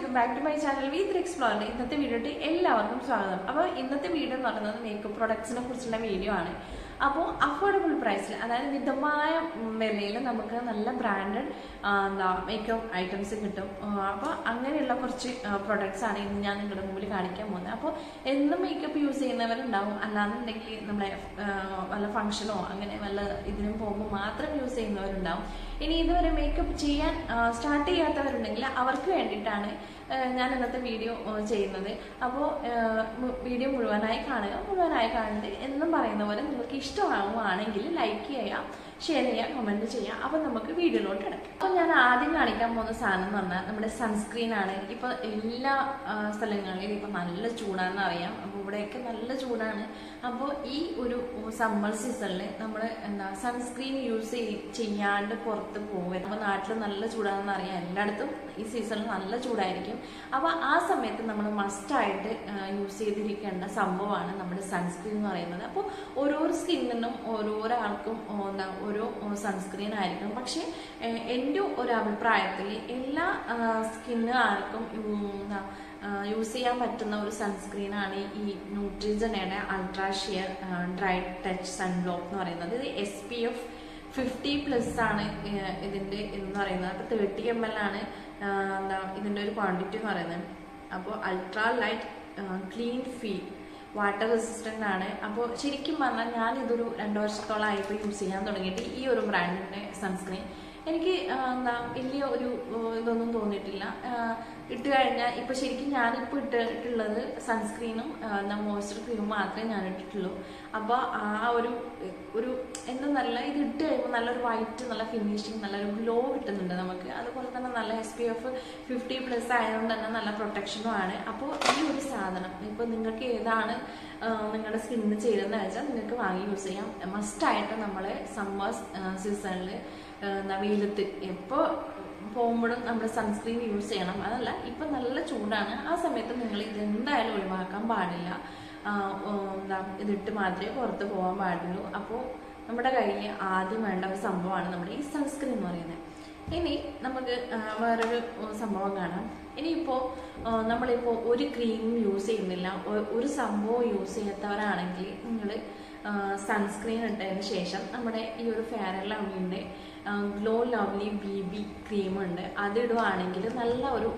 Welcome back to my channel with എക്സ്പ്ലോറിന്റെ ഇന്നത്തെ വീഡിയോയിൽ എല്ലാവർക്കും സ്വാഗതം. അപ്പോൾ ഇന്നത്തെ വീഡിയോ എന്ന് പറയുന്നത് മേക്കപ്പ് പ്രൊഡക്ട്സിനെ കുറിച്ചുള്ള വീഡിയോ ആണ്. അപ്പോൾ അഫോർഡബിൾ പ്രൈസിൽ, അതായത് മിതമായ വിലയിൽ നമുക്ക് നല്ല ബ്രാൻഡഡ് മേക്കപ്പ് ഐറ്റംസ് കിട്ടും. അപ്പോൾ അങ്ങനെയുള്ള കുറച്ച് പ്രൊഡക്ട്സ് ആണ് ഇന്ന് ഞാൻ നിങ്ങളുടെ മുമ്പിൽ കാണിക്കാൻ പോകുന്നത്. അപ്പോൾ എന്നും മേക്കപ്പ് യൂസ് ചെയ്യുന്നവരുണ്ടാവും, അല്ലാന്നുണ്ടെങ്കിൽ നമ്മുടെ വല്ല ഫംഗ്ഷനോ അങ്ങനെ വല്ല ഇതിനും പോകുമ്പോൾ മാത്രം യൂസ് ചെയ്യുന്നവരുണ്ടാവും. ഇനി ഇതുവരെ മേക്കപ്പ് ചെയ്യാൻ സ്റ്റാർട്ട് ചെയ്യാത്തവരുണ്ടെങ്കിൽ അവർക്ക് വേണ്ടിയിട്ടാണ് ഞാൻ ഇന്നത്തെ വീഡിയോ ചെയ്യുന്നത്. അപ്പോൾ വീഡിയോ മുഴുവനായി കാണുക. മുഴുവനായി കാണുന്നത് എന്നും പറയുന്ന പോലെ നിങ്ങൾക്ക് ഇഷ്ടമാവുകയാണെങ്കിൽ ലൈക്ക് ചെയ്യുക, ഷെയർ ചെയ്യുക, കമൻറ്റ് ചെയ്യുക. അപ്പോൾ നമുക്ക് വീഡിയോയിലോട്ട് കിടക്കാം. അപ്പോൾ ഞാൻ ആദ്യം കാണിക്കാൻ പോകുന്ന സാധനം എന്ന് പറഞ്ഞാൽ നമ്മുടെ സൺസ്ക്രീൻ ആണ്. ഇപ്പോൾ എല്ലാ സ്ഥലങ്ങളിലും ഇപ്പോൾ നല്ല ചൂടാണെന്ന് അറിയാം. അപ്പോൾ ഇവിടെയൊക്കെ നല്ല ചൂടാണ്. അപ്പോൾ ഈ ഒരു സമ്മർ സീസണിൽ നമ്മൾ സൺസ്ക്രീൻ യൂസ് ചെയ്യാണ്ട് പുറത്ത് പോകുക. അപ്പോൾ നാട്ടിൽ നല്ല ചൂടാണെന്ന് അറിയാം, എല്ലായിടത്തും ഈ സീസണിൽ നല്ല ചൂടായിരിക്കും. അപ്പോൾ ആ സമയത്ത് നമ്മൾ മസ്റ്റായിട്ട് യൂസ് ചെയ്തിരിക്കേണ്ട സംഭവമാണ് നമ്മുടെ സൺസ്ക്രീൻ എന്ന് പറയുന്നത്. അപ്പോൾ ഓരോ സ്കിന്നിനും ഓരോരോ ആൾക്കും ഓരോ സൺസ്ക്രീൻ ആയിരിക്കും. പക്ഷെ എൻ്റെ ഒരു അഭിപ്രായത്തിൽ എല്ലാ സ്കിന്നുകാർക്കും യൂസ് ചെയ്യാൻ പറ്റുന്ന ഒരു സൺസ്ക്രീനാണ് ഈ ന്യൂട്രിജനയുടെ ultra sheer dry touch sunblock എന്ന് പറയുന്നത്. ഇത് SPF 50+ ആണ് ഇതിൻ്റെ എന്ന് പറയുന്നത്. അപ്പോൾ 30 ml ആണ് ഇതിൻ്റെ ഒരു ക്വാണ്ടിറ്റി എന്ന് പറയുന്നത്. അപ്പോൾ ultra light clean feel water resistant ആണ്. അപ്പോൾ ശരിക്കും പറഞ്ഞാൽ ഞാൻ ഇതൊരു 2 വർഷത്തോളമായിട്ട് യൂസ് ചെയ്യാൻ തുടങ്ങിയിട്ട് ഈ ഒരു ബ്രാൻഡിൻ്റെ സൺസ്ക്രീൻ എനിക്ക് വലിയ ഒരു ഇതൊന്നും തോന്നിയിട്ടില്ല. ഇട്ട് കഴിഞ്ഞാൽ ഇപ്പോൾ ശരിക്കും ഞാനിപ്പോൾ ഇട്ടിട്ടുള്ളത് സൺസ്ക്രീനും മോയ്സ്ചർ ക്രീമും മാത്രമേ ഞാൻ ഇട്ടിട്ടുള്ളൂ. അപ്പോൾ ആ ഒരു എന്താ നല്ല ഇത് ഇട്ട് കഴിയുമ്പോൾ നല്ലൊരു വൈറ്റ്, നല്ല ഫിനിഷിങ്, നല്ലൊരു ഗ്ലോ കിട്ടുന്നുണ്ട് നമുക്ക്. അതുപോലെ തന്നെ നല്ല SPF 50+ ആയതുകൊണ്ട് തന്നെ നല്ല പ്രൊട്ടക്ഷനും ആണ്. അപ്പോൾ ഈ ഒരു സാധനം ഇപ്പോൾ നിങ്ങൾക്ക് ഏതാണ് നിങ്ങളുടെ സ്കിന്നിന് ചേരുന്നത് വെച്ചാൽ നിങ്ങൾക്ക് വാങ്ങി യൂസ് ചെയ്യാം. മസ്റ്റായിട്ട് നമ്മൾ സമ്മർ സീസണിൽ വെയിലത്ത് എപ്പോൾ പോകുമ്പോഴും നമ്മൾ സൺസ്ക്രീൻ യൂസ് ചെയ്യണം. അതല്ല, ഇപ്പം നല്ല ചൂടാണ്, ആ സമയത്ത് നിങ്ങൾ ഇത് എന്തായാലും ഒഴിവാക്കാൻ പാടില്ല. ഇതിട്ട് മാത്രമേ പുറത്ത് പോകാൻ പാടുള്ളൂ. അപ്പോൾ നമ്മുടെ കയ്യിൽ ആദ്യം വേണ്ട ഒരു സംഭവമാണ് നമ്മുടെ ഈ സൺസ്ക്രീൻ എന്ന് പറയുന്നത്. ഇനി നമുക്ക് വേറൊരു സംഭവം കാണാം. ഇനിയിപ്പോൾ നമ്മളിപ്പോൾ ഒരു ക്രീമും യൂസ് ചെയ്യുന്നില്ല, ഒരു സംഭവം യൂസ് ചെയ്യാത്തവരാണെങ്കിൽ നിങ്ങൾ സൺസ്ക്രീൻ ഇട്ടതിന് ശേഷം നമ്മുടെ ഈ ഒരു ഫെയർ ആൻഡ് ലവ്ലിൻ്റെ ഗ്ലോ ലവ്ലി BB ക്രീമുണ്ട്, അതിടുവാണെങ്കിൽ നല്ല ഒരു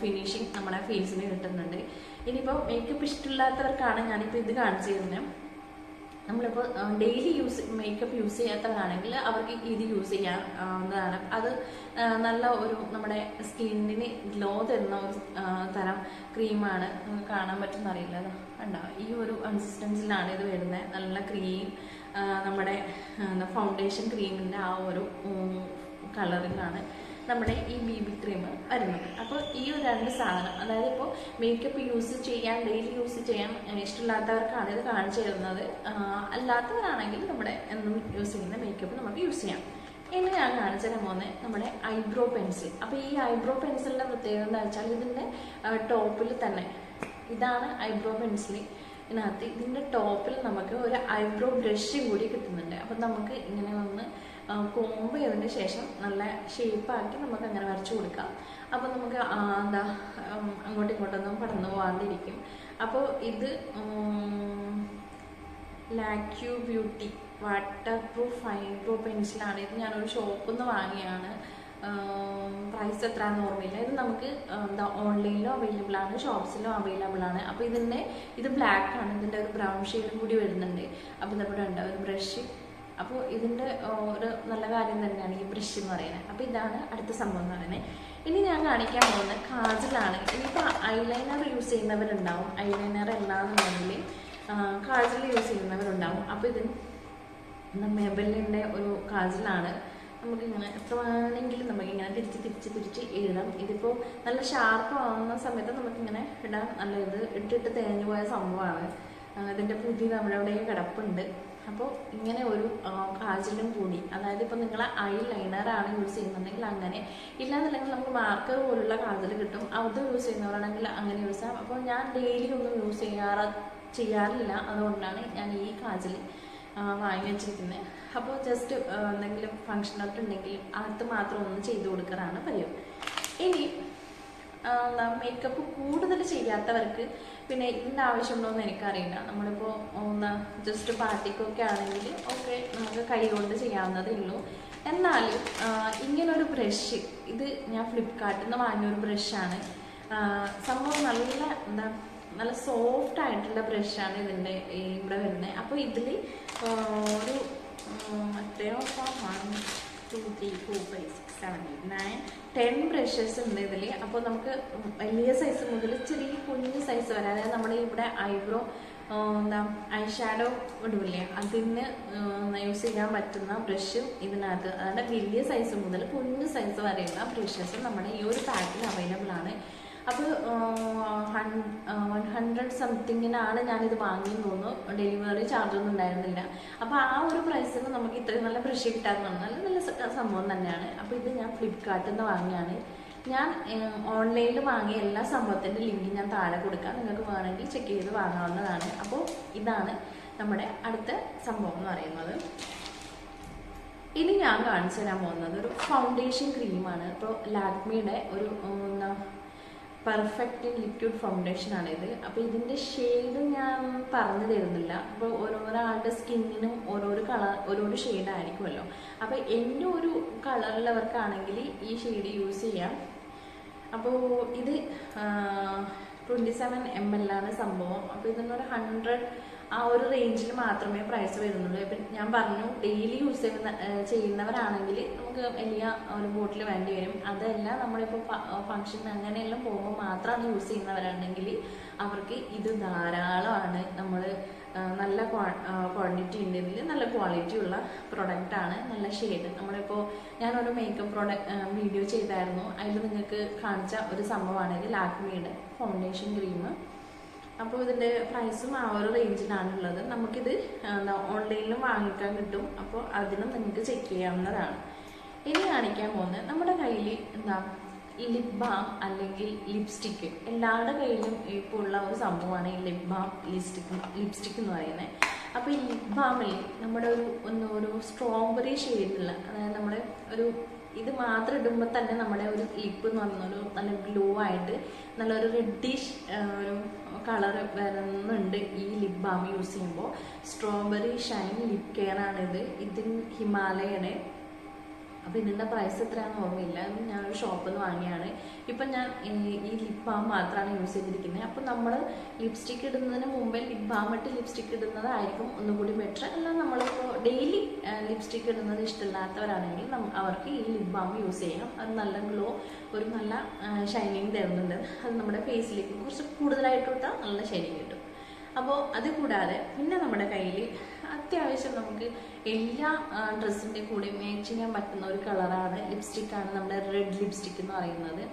ഫിനിഷിങ് നമ്മുടെ ഫേസിന് കിട്ടുന്നുണ്ട്. ഇനിയിപ്പോൾ മേക്കപ്പ് ഇഷ്ടമില്ലാത്തവർക്കാണ് ഞാനിപ്പോൾ ഇത് കാണിച്ചു തരുന്നത്. നമ്മളിപ്പോൾ ഡെയിലി മേക്കപ്പ് യൂസ് ചെയ്യാത്തവരാണെങ്കിൽ അവർക്ക് ഇത് യൂസ് ചെയ്യാവുന്നതാണ്. അത് നല്ല ഒരു നമ്മുടെ സ്കിന്നിന് ഗ്ലോ തരുന്ന ഒരു തരം ക്രീമാണ്. കാണാൻ പറ്റുന്നറിയില്ല, ഉണ്ടാവും ഈ ഒരു കൺസിസ്റ്റൻസിലാണ് ഇത് വരുന്നത്. നല്ല ക്രീം, നമ്മുടെ ഫൗണ്ടേഷൻ ക്രീമിൻ്റെ ആ ഒരു കളറിലാണ് നമ്മുടെ ഈ BB ക്രീം വരുന്നത്. അപ്പോൾ ഈ ഒരു 2 സാധനം, അതായത് ഇപ്പോൾ മേക്കപ്പ് യൂസ് ചെയ്യാൻ, ഡെയിലി യൂസ് ചെയ്യാൻ ഇഷ്ടമില്ലാത്തവർക്കാണ് ഇത് കാണിച്ചു തരുന്നത്. അല്ലാത്തവരാണെങ്കിൽ നമ്മുടെ എന്നും യൂസ് ചെയ്യുന്ന മേക്കപ്പ് നമുക്ക് യൂസ് ചെയ്യാം. ഇനി ഞാൻ കാണിച്ചു തരാൻ പോകുന്നത് നമ്മുടെ ഐബ്രോ പെൻസിൽ. അപ്പോൾ ഈ ഐബ്രോ പെൻസിലിൻ്റെ പ്രത്യേകത എന്താ വെച്ചാൽ ഇതിൻ്റെ ടോപ്പിൽ തന്നെ, ഇതാണ് ഐബ്രോ പെൻസിൽ. ഇതിനകത്ത് ഇതിൻ്റെ ടോപ്പിൽ നമുക്ക് ഒരു ഐബ്രോ ബ്രഷും കൂടി കിട്ടുന്നുണ്ട്. അപ്പം നമുക്ക് ഇങ്ങനെ ഒന്ന് കോമ്പ് ചെയ്തതിന് ശേഷം നല്ല ഷേപ്പാക്കി നമുക്ക് അങ്ങനെ വരച്ചു കൊടുക്കാം. അപ്പോൾ നമുക്ക് അങ്ങോട്ടും ഇങ്ങോട്ടൊന്നും പടർന്നു പോകാണ്ടിരിക്കും. അപ്പോൾ ഇത് ലാക്യൂ ബ്യൂട്ടി വാട്ടർ പ്രൂഫ് ഐബ്രോ പെൻസിലാണ്. ഇത് ഞാനൊരു ഷോപ്പിൽ നിന്ന് വാങ്ങിയാണ്. പ്രൈസ് എത്രയാണെന്ന് ഓർമ്മയില്ല. ഇത് നമുക്ക് ഓൺലൈനിലും അവൈലബിൾ ആണ്, ഷോപ്സിലും അവൈലബിൾ ആണ്. അപ്പോൾ ഇത് ബ്ലാക്ക് ആണ്, ഇതിൻ്റെ ഒരു ബ്രൗൺ ഷെയ്ഡും കൂടി വരുന്നുണ്ട്. അപ്പോൾ നമ്മുടെ ഉണ്ട് ഒരു ബ്രഷ്. അപ്പോൾ ഇതിൻ്റെ ഒരു നല്ല കാര്യം തന്നെയാണ് ഈ ബ്രഷ് എന്ന് പറയുന്നത്. അപ്പോൾ ഇതാണ് അടുത്ത സംഭവം എന്ന് പറയുന്നത്. ഇനി ഞാൻ കാണിക്കാൻ പോകുന്നത് കാജലാണ്. ഇനിയിപ്പോൾ ഐലൈനർ യൂസ് ചെയ്യുന്നവരുണ്ടാവും, ഐലൈനർ അല്ലാന്നുണ്ടെങ്കിൽ കാജൽ യൂസ് ചെയ്യുന്നവരുണ്ടാവും. അപ്പോൾ ഇത് മെബലിൻ്റെ ഒരു കാജലാണ്. നമുക്കിങ്ങനെ എത്ര വേണമെങ്കിലും നമുക്കിങ്ങനെ തിരിച്ച് എഴുതാം. ഇതിപ്പോൾ നല്ല ഷാർപ്പ് ആവുന്ന സമയത്ത് നമുക്കിങ്ങനെ ഇടാൻ നല്ല ഇട്ടിട്ട് തേഞ്ഞു പോയ സംഭവമാണ്. ഇതിൻ്റെ പുതിയ നമ്മുടെ അവിടെ കിടപ്പുണ്ട്. അപ്പോൾ ഇങ്ങനെ ഒരു കാജലും കൂടി, അതായത് ഇപ്പോൾ നിങ്ങൾ ഐ ലൈനറാണ് യൂസ് ചെയ്യുന്നുണ്ടെങ്കിൽ അങ്ങനെ, ഇല്ലാന്നുണ്ടെങ്കിൽ നമുക്ക് മാർക്കർ പോലുള്ള കാജൽ കിട്ടും, അത് യൂസ് ചെയ്യുന്നവരാണെങ്കിൽ അങ്ങനെ യൂസ് ചെയ്യാം. അപ്പോൾ ഞാൻ ഡെയിലി ഒന്നും യൂസ് ചെയ്യാറില്ല, അതുകൊണ്ടാണ് ഞാൻ ഈ കാജൽ വാങ്ങി വെച്ചിരിക്കുന്നത്. അപ്പോൾ ജസ്റ്റ് എന്തെങ്കിലും ഫങ്ഷനൊക്കെ ഉണ്ടെങ്കിൽ അത് മാത്രം ഒന്ന് ചെയ്ത് കൊടുക്കാറാണ് പതിവ്. ഇനി എന്താ മേക്കപ്പ് കൂടുതൽ ചെയ്യാത്തവർക്ക് പിന്നെ ഇതിൻ്റെ ആവശ്യമുണ്ടോ എന്ന് എനിക്കറിയില്ല. നമ്മളിപ്പോൾ ഒന്ന് ജസ്റ്റ് പാർട്ടിക്കൊക്കെ ആണെങ്കിൽ ഓക്കെ നമുക്ക് കൈ കൊണ്ട് ചെയ്യാവുന്നതേ ഉള്ളൂ. എന്നാലും ഇങ്ങനൊരു ബ്രഷ്, ഇത് ഞാൻ ഫ്ലിപ്കാർട്ടിൽ നിന്ന് വാങ്ങിയൊരു ബ്രഷാണ്. സംഭവം നല്ല സോഫ്റ്റ് ആയിട്ടുള്ള ബ്രഷാണ് ഇതിൻ്റെ ഇവിടെ വരുന്നത്. അപ്പോൾ ഇതിൽ ഒരു എത്രയോ 1 2 3 4 5 6 7 8 9 10 ബ്രഷസ് ഉണ്ട് ഇതിൽ. അപ്പോൾ നമുക്ക് വലിയ സൈസ് മുതൽ ചെറിയ കുഞ്ഞ് സൈസ് വരെ, അതായത് നമ്മുടെ ഇവിടെ ഐബ്രോ ഐ ഷാഡോ ഇടില്ലേ അതിന് യൂസ് ചെയ്യാൻ പറ്റുന്ന ബ്രഷും ഇതിനകത്ത്, അതായത് വലിയ സൈസ് മുതൽ കുഞ്ഞ് സൈസ് വരെയുള്ള ബ്രഷസ് നമ്മുടെ ഈ ഒരു പാക്കിൽ അവൈലബിൾ ആണ്. അപ്പോൾ 100 സംതിങ്ങിനാണ് ഞാനിത് വാങ്ങിയെന്ന് തോന്നുന്നു. ഡെലിവറി ചാർജൊന്നും ഉണ്ടായിരുന്നില്ല. അപ്പോൾ ആ ഒരു പ്രൈസിന് നമുക്ക് ഇത്രയും നല്ല ബ്രഷ് കിട്ടാമെന്ന് പറഞ്ഞാൽ നല്ല സംഭവം തന്നെയാണ്. അപ്പോൾ ഇത് ഞാൻ ഫ്ലിപ്കാർട്ടിൽ നിന്ന് വാങ്ങിയാണ്. ഞാൻ ഓൺലൈനിൽ വാങ്ങിയ എല്ലാ സംഭവത്തിൻ്റെ ലിങ്ക് ഞാൻ താഴെ കൊടുക്കാം, നിങ്ങൾക്ക് വേണമെങ്കിൽ ചെക്ക് ചെയ്ത് വാങ്ങാവുന്നതാണ്. അപ്പോൾ ഇതാണ് നമ്മുടെ അടുത്ത സംഭവം എന്ന് പറയുന്നത്. ഇനി ഞാൻ കാണിച്ചു തരാൻ പോകുന്നത് ഒരു ഫൗണ്ടേഷൻ ക്രീമാണ്. ഇപ്പോൾ ലാക്മിയുടെ ഒരു പെർഫെക്റ്റ് ലിക്വിഡ് ഫൗണ്ടേഷൻ ആണിത്. അപ്പോൾ ഇതിൻ്റെ ഷെയ്ഡ് ഞാൻ പറഞ്ഞു തരുന്നില്ല. അപ്പോൾ ഓരോരാളുടെ സ്കിന്നിനും ഓരോരോ ഷെയ്ഡായിരിക്കുമല്ലോ. അപ്പോൾ എൻ്റെ ഒരു കളറുള്ളവർക്കാണെങ്കിൽ ഈ ഷെയ്ഡ് യൂസ് ചെയ്യാം. അപ്പോൾ ഇത് 27 ml ആണ് സംഭവം. അപ്പോൾ ഇതിനൊരു 100 ആ ഒരു റേഞ്ചിൽ മാത്രമേ പ്രൈസ് വരുന്നുള്ളൂ. ഇപ്പം ഞാൻ പറഞ്ഞു ഡെയിലി യൂസ് ചെയ്യുന്നവരാണെങ്കിൽ നമുക്ക് വലിയ ഒരു ബോട്ടിൽ വേണ്ടി വരും. അതല്ല നമ്മളിപ്പോൾ ഫങ്ഷൻ അങ്ങനെയെല്ലാം പോകുമ്പോൾ മാത്രമാണ് യൂസ് ചെയ്യുന്നവരാണെങ്കിൽ അവർക്ക് ഇത് ധാരാളമാണ്. നമ്മൾ നല്ല ക്വാണ്ടിറ്റി ഉണ്ട് ഇതിൽ, നല്ല ക്വാളിറ്റി ഉള്ള പ്രൊഡക്റ്റാണ്, നല്ല ഷെയ്ഡ്. നമ്മളിപ്പോൾ ഞാനൊരു മേക്കപ്പ് വീഡിയോ ചെയ്തായിരുന്നു, അതിൽ നിങ്ങൾക്ക് കാണിച്ച ഒരു സംഭവമാണ് ഇത്, ലാക്മിയുടെ ഫൗണ്ടേഷൻ ക്രീം. അപ്പോൾ ഇതിൻ്റെ പ്രൈസും ആ ഒരു റേഞ്ചിലാണുള്ളത്. നമുക്കിത് ഓൺലൈനിലും വാങ്ങിക്കാൻ കിട്ടും. അപ്പോൾ അതിനും നിങ്ങൾക്ക് ചെക്ക് ചെയ്യാവുന്നതാണ്. ഇനി കാണിക്കാൻ പോകുന്നത് നമ്മുടെ കയ്യിൽ ലിപ് ബാം അല്ലെങ്കിൽ ലിപ്സ്റ്റിക്ക്. എല്ലാവരുടെ കയ്യിലും ഇപ്പോൾ ഉള്ള ഒരു സംഭവമാണ് ഈ ലിപ് ബാം ലിപ്സ്റ്റിക്ക് എന്ന് പറയുന്നത്. അപ്പോൾ ഈ ലിപ് ബാമിൽ നമ്മുടെ ഒരു സ്ട്രോബെറി ഷെയ്ഡുള്ള, അതായത് നമ്മുടെ ഒരു ഇത് മാത്രം ഇടുമ്പോൾ തന്നെ നമ്മുടെ ഒരു ലിപ്പ് എന്ന് പറഞ്ഞൊരു നല്ല ഗ്ലോ ആയിട്ട് നല്ലൊരു റെഡിഷ് ഒരു കളർ വരുന്നുണ്ട് ഈ ലിപ് ബാം യൂസ് ചെയ്യുമ്പോൾ. സ്ട്രോബെറി ഷൈൻ ലിപ് കെയർ ആണിത്. ഇതിന് ഹിമാലയയുടെ. അപ്പോൾ ഇതിൻ്റെ പ്രൈസ് എത്രയാണെന്ന് ഓർമ്മയില്ല, ഞാനൊരു ഷോപ്പിൽ നിന്ന് വാങ്ങിയാണ്. ഇപ്പം ഞാൻ ഈ ലിപ് ബാം മാത്രമാണ് യൂസ് ചെയ്തിരിക്കുന്നത്. അപ്പോൾ നമ്മൾ ലിപ്സ്റ്റിക്ക് ഇടുന്നതിന് മുമ്പേ ലിപ് ബാം ഇട്ട് ലിപ്സ്റ്റിക്ക് ഇടുന്നതായിരിക്കും ഒന്നുകൂടി ബെറ്റർ. അല്ല നമ്മളിപ്പോൾ ഡെയിലി ലിപ്സ്റ്റിക്ക് ഇടുന്നത് ഇഷ്ടമില്ലാത്തവരാണെങ്കിൽ അവർക്ക് ഈ ലിപ് ബാം യൂസ് ചെയ്യാം. അത് നല്ല ഗ്ലോ, ഒരു നല്ല ഷൈനിങ് തരുന്നുണ്ട്. അത് നമ്മുടെ ഫേസിലേക്ക് കുറച്ച് കൂടുതലായിട്ട് ഇട്ടാൽ നല്ല ഷൈനിങ് കിട്ടും. അപ്പോൾ അത് കൂടാതെ പിന്നെ നമ്മുടെ കയ്യിൽ അത്യാവശ്യം നമുക്ക് എല്ലാ ഡ്രസ്സിൻ്റെ കൂടെ മാച്ച് ചെയ്യാൻ പറ്റുന്ന ഒരു കളറാണ്, ലിപ്സ്റ്റിക്കാണ് നമ്മുടെ റെഡ് ലിപ്സ്റ്റിക്ക് എന്ന് പറയുന്നത്.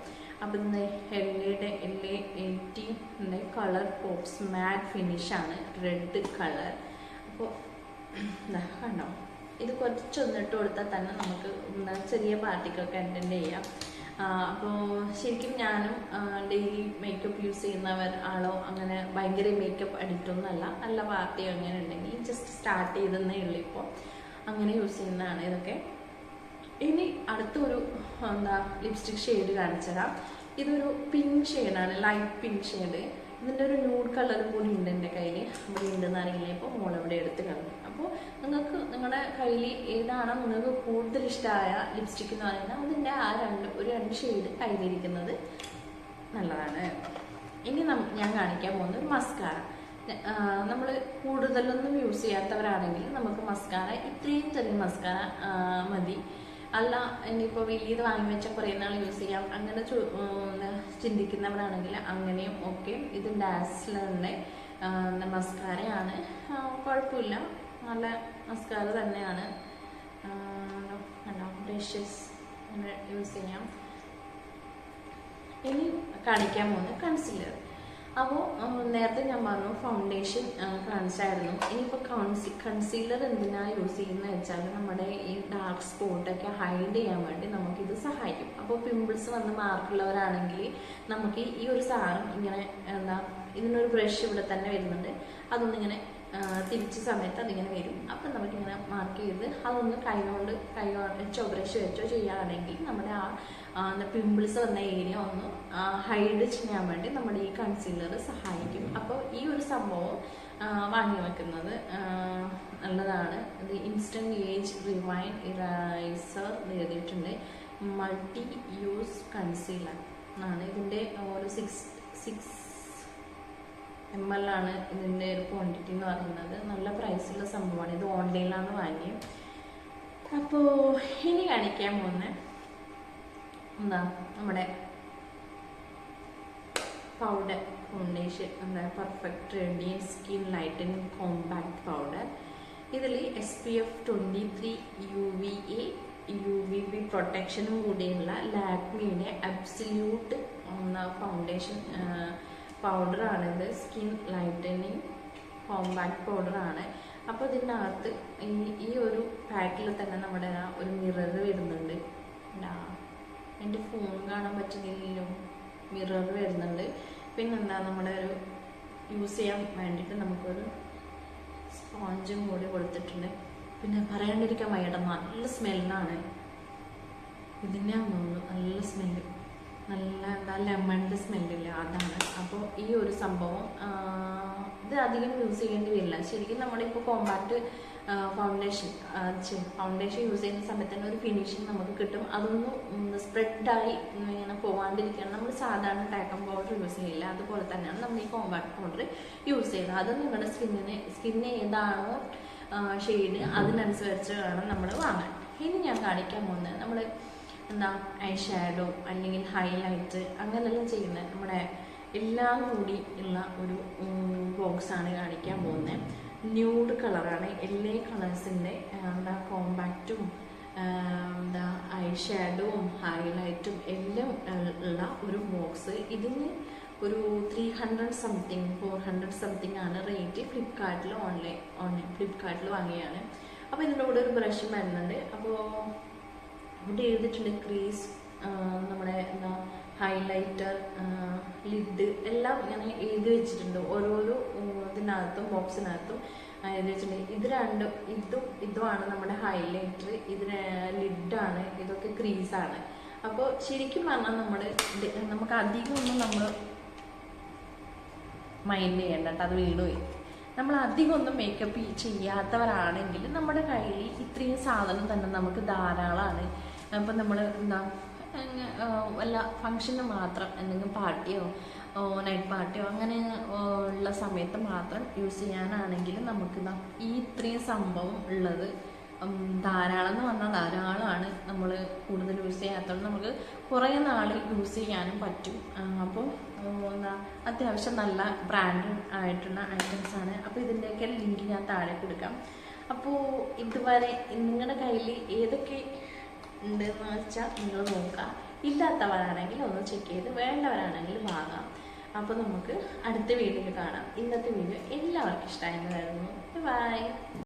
അപ്പോൾ ഇന്ന് LA80 കളർ പോപ്സ് മാറ്റ് ഫിനിഷാണ്, റെഡ് കളർ. അപ്പോൾ കണ്ടോ, ഇത് കുറച്ചൊന്നിട്ട് കൊടുത്താൽ തന്നെ നമുക്ക് ചെറിയ പാർട്ടിക്കൊക്കെ അറ്റൻഡ് ചെയ്യാം. അപ്പോൾ ശരിക്കും ഞാനും ഡെയിലി മേക്കപ്പ് യൂസ് ചെയ്യുന്നവർ ആളോ അങ്ങനെ ഭയങ്കര മേക്കപ്പ് അഡിക്റ്റൊന്നുമല്ല. നല്ല പാർട്ടി അങ്ങനെ ഉണ്ടെങ്കിൽ ജസ്റ്റ് സ്റ്റാർട്ട് ചെയ്തെന്നേ ഉള്ളൂ. ഇപ്പോൾ അങ്ങനെ യൂസ് ചെയ്യുന്നതാണ് ഇതൊക്കെ. ഇനി അടുത്തൊരു ലിപ്സ്റ്റിക് ഷെയ്ഡ് കാണിച്ചു തരാം. ഇതൊരു പിങ്ക് ഷെയ്ഡാണ്, ലൈറ്റ് പിങ്ക് ഷെയ്ഡ്. ഇതിൻ്റെ ഒരു ന്യൂഡ് കളറും കൂടി ഉണ്ട് എൻ്റെ കയ്യിൽ. ഇവിടെ ഉണ്ടെന്ന് അറിയില്ല, ഇപ്പോൾ മോളിവിടെ എടുത്ത് കളഞ്ഞു. അപ്പോൾ നിങ്ങൾക്ക് നിങ്ങളുടെ കയ്യിൽ ഏതാണോ നിങ്ങൾക്ക് കൂടുതൽ ഇഷ്ടമായ ലിപ്സ്റ്റിക് എന്ന് പറയുന്നത് അതിൻ്റെ ആ രണ്ട് ഷെയ്ഡ് കയ്യിലിരിക്കുന്നത് നല്ലതാണ്. ഇനി ഞാൻ കാണിക്കാൻ പോകുന്നത് മസ്കാര. നമ്മൾ കൂടുതലൊന്നും യൂസ് ചെയ്യാത്തവരാണെങ്കിൽ നമുക്ക് മസ്കാര ഇത്രയും ചെറിയ മസ്കാര മതി. അല്ല ഇനിയിപ്പോൾ വലിയത് വാങ്ങി വെച്ചാൽ കുറേ നാൾ യൂസ് ചെയ്യാം അങ്ങനെ ചിന്തിക്കുന്നവരാണെങ്കിൽ അങ്ങനെയും ഓക്കെ. ഇത് ഡാസ്ലറിൻ്റെ മസ്കാരയാണ്, കുഴപ്പമില്ല, നല്ല മസ്കാര തന്നെയാണ്. ബ്രഷസ് അങ്ങനെ യൂസ് ചെയ്യാം. ഇനി കാണിക്കാൻ പോകുന്നത് കൺസീലർ. അപ്പോൾ നേരത്തെ ഞാൻ പറഞ്ഞു ഫൗണ്ടേഷൻ കാണിച്ചായിരുന്നു. ഇനിയിപ്പോൾ കൺസീലർ എന്തിനാണ് യൂസ് ചെയ്യുന്നത് വെച്ചാൽ നമ്മുടെ ഈ ഡാർക്ക് സ്പോട്ടൊക്കെ ഹൈഡ് ചെയ്യാൻ വേണ്ടി നമുക്കിത് സഹായിക്കും. അപ്പോൾ പിമ്പിൾസ് വന്ന് മാർക്കുള്ളവരാണെങ്കിൽ നമുക്ക് ഈ ഒരു സാധനം ഇങ്ങനെ ഇതിനൊരു ബ്രഷ് ഇവിടെ തന്നെ വരുന്നുണ്ട്, അതൊന്നിങ്ങനെ തിരിച്ച സമയത്ത് അതിങ്ങനെ വരും. അപ്പം നമുക്കിങ്ങനെ മാർക്ക് ചെയ്ത് അതൊന്ന് കൈ വെച്ചോ ബ്രഷ് വെച്ചോ ചെയ്യുകയാണെങ്കിൽ നമ്മുടെ പിമ്പിൾസ് വന്ന ഏരിയ ഒന്ന് ഹൈഡ് ചെയ്യാൻ വേണ്ടി നമ്മുടെ ഈ കൺസീലർ സഹായിക്കും. അപ്പോൾ ഈ ഒരു സംഭവം വാങ്ങി വെക്കുന്നത് നല്ലതാണ്. ഇത് ഇൻസ്റ്റന്റ് ഏജ് റിവൈൻ ഇറൈസർ എഴുതിയിട്ടുണ്ട്. മൾട്ടി യൂസ് കൺസീലർ ആണ്. ഇതിൻ്റെ ഒരു 6 ml ആണ് ഇതിൻ്റെ ഒരു ക്വാണ്ടിറ്റി എന്ന് പറയുന്നത്. നല്ല പ്രൈസുള്ള സംഭവമാണ്. ഇത് ഓൺലൈനിലാണ് വാങ്ങിയത്. അപ്പോൾ ഇനി കാണിക്കാൻ പോകുന്നത് എന്താ നമ്മുടെ പൗഡർ ഫൗണ്ടേഷൻ, എന്താ perfect radiant skin lightening compact powder. ഇതിൽ SPF 23 UVA UVB പ്രൊട്ടക്ഷനും കൂടിയുള്ള ലാക്മിയുടെ അബ്സല്യൂട്ട് ഫൗണ്ടേഷൻ പൗഡറാണിത്. സ്കിൻ ലൈറ്റനിങ് കോമ്പാക്ട് പൗഡറാണ്. അപ്പോൾ ഇതിൻ്റെ അകത്ത് ഈ ഒരു പാക്കിൽ തന്നെ നമ്മുടെ ഒരു മിറർ വരുന്നുണ്ട്. എൻ്റെ ഫോൺ കാണാൻ പറ്റുന്നില്ലല്ലോ. മിറർ വരുന്നുണ്ട്. പിന്നെന്താ നമ്മുടെ ഒരു യൂസ് ചെയ്യാൻ വേണ്ടിയിട്ട് നമുക്കൊരു സ്പോഞ്ചും കൂടി കൊടുത്തിട്ടുണ്ട്. പിന്നെ പറയാണ്ടിരിക്കാൻ വയ്യട്ടെ, നല്ല സ്മെല്ലാണ് ഇതിൻ്റെ. തോന്നുന്നു നല്ല സ്മെല്ല്, നല്ല എന്താ ലെമണിൻ്റെ സ്മെല്ലില്ല, അതാണ്. അപ്പോൾ ഈ ഒരു സംഭവം ഇത് അധികം യൂസ് ചെയ്യേണ്ടി വരില്ല. ശരിക്കും നമ്മളിപ്പോൾ കോമ്പാക്ട് ഫൗണ്ടേഷൻ യൂസ് ചെയ്യുന്ന സമയത്ത് തന്നെ ഒരു ഫിനിഷിങ് നമുക്ക് കിട്ടും. അതൊന്നും സ്പ്രെഡായി ഇങ്ങനെ പോകാണ്ടിരിക്കുകയാണ്. നമ്മൾ സാധാരണ ടാക്കം പൗഡർ യൂസ് ചെയ്യില്ല, അതുപോലെ തന്നെയാണ് നമ്മൾ ഈ കോമ്പാക്ട് പൗഡർ യൂസ് ചെയ്യുന്നത്. അത് നിങ്ങളുടെ സ്കിന്നിന് ഏതാണോ ഷെയ്ഡ് അതിനനുസരിച്ച് വേണം നമ്മൾ വാങ്ങാൻ. ഇനി ഞാൻ കാണിക്കാൻ പോകുന്നത് നമ്മൾ എന്താ ഐ ഷാഡോ അല്ലെങ്കിൽ ഹൈലൈറ്റ് അങ്ങനെയെല്ലാം ചെയ്യുന്നത് നമ്മുടെ എല്ലാം കൂടി ഉള്ള ഒരു ബോക്സാണ് കാണിക്കാൻ പോകുന്നത്. ന്യൂഡ് കളറാണ്. എല്ലാ കളേഴ്സിൻ്റെ എന്താ കോമ്പാക്റ്റും എന്താ ഐ ഷാഡോവും ഹൈലൈറ്റും എല്ലാം ഉള്ള ഒരു ബോക്സ്. ഇതിന് ഒരു 300 സംതിങ് 400 സംതിങ് ആണ് റേറ്റ്. ഫ്ലിപ്കാർട്ടിൽ ഫ്ലിപ്കാർട്ടിൽ വാങ്ങിയാണ്. അപ്പോൾ ഇതിൻ്റെ കൂടെ ഒരു ബ്രഷും വരുന്നുണ്ട്. അപ്പോൾ ഇവിടെ എഴുതിയിട്ടുണ്ട് ക്രീസ്, നമ്മുടെ എന്താ ഹൈലൈറ്റർ, ലിഡ് എല്ലാം ഇങ്ങനെ എഴുതി വെച്ചിട്ടുണ്ട്. ഓരോരോ ഇതിനകത്തും ബോക്സിനകത്തും എഴുതി വെച്ചിട്ടുണ്ട്. ഇതുമാണ് നമ്മുടെ ഹൈലൈറ്റർ, ഇതിന് ലിഡാണ്, ഇതൊക്കെ ക്രീസാണ്. അപ്പോൾ ശരിക്കും പറഞ്ഞാൽ നമുക്ക് അധികം ഒന്നും നമ്മൾ മൈൻഡ് ചെയ്യേണ്ട കേട്ടോ, അത് വീണുപോയി. നമ്മൾ അധികം ഒന്നും മേക്കപ്പ് ചെയ്യാത്തവരാണെങ്കിൽ നമ്മുടെ കയ്യിൽ ഇത്രയും സാധനം തന്നെ നമുക്ക് ധാരാളമാണ്. അപ്പം നമ്മൾ എന്താ വല്ല ഫങ്ഷന് മാത്രം എന്തെങ്കിലും പാർട്ടിയോ നൈറ്റ് പാർട്ടിയോ അങ്ങനെ ഉള്ള സമയത്ത് മാത്രം യൂസ് ചെയ്യാനാണെങ്കിൽ നമുക്ക് ഈ ഇത്രയും സംഭവം ഉള്ളത് ധാരാളം എന്ന് പറഞ്ഞാൽ ധാരാളമാണ്. നമ്മൾ കൂടുതൽ യൂസ് ചെയ്യാത്തതുകൊണ്ട് നമുക്ക് കുറേ നാൾ യൂസ് ചെയ്യാനും പറ്റും. അപ്പോൾ എന്താ അത്യാവശ്യം നല്ല ബ്രാൻഡഡ് ആയിട്ടുള്ള ഐറ്റംസാണ്. അപ്പോൾ ഇതിൻ്റെയൊക്കെ ലിങ്ക് ഞാൻ താഴെ കൊടുക്കാം. അപ്പോൾ ഇതുവരെ നിങ്ങളുടെ കയ്യിൽ ഏതൊക്കെ ഉണ്ടെന്ന് വെച്ചാൽ നിങ്ങൾ നോക്കുക. ഇല്ലാത്തവരാണെങ്കിൽ ഒന്ന് ചെക്ക് ചെയ്ത്, വേണ്ടവരാണെങ്കിൽ വാങ്ങാം. അപ്പോൾ നമുക്ക് അടുത്ത വീഡിയോയിൽ കാണാം. ഇന്നത്തെ വീഡിയോ എല്ലാവർക്കും ഇഷ്ടമായെന്ന് കരുതുന്നു. ബൈ.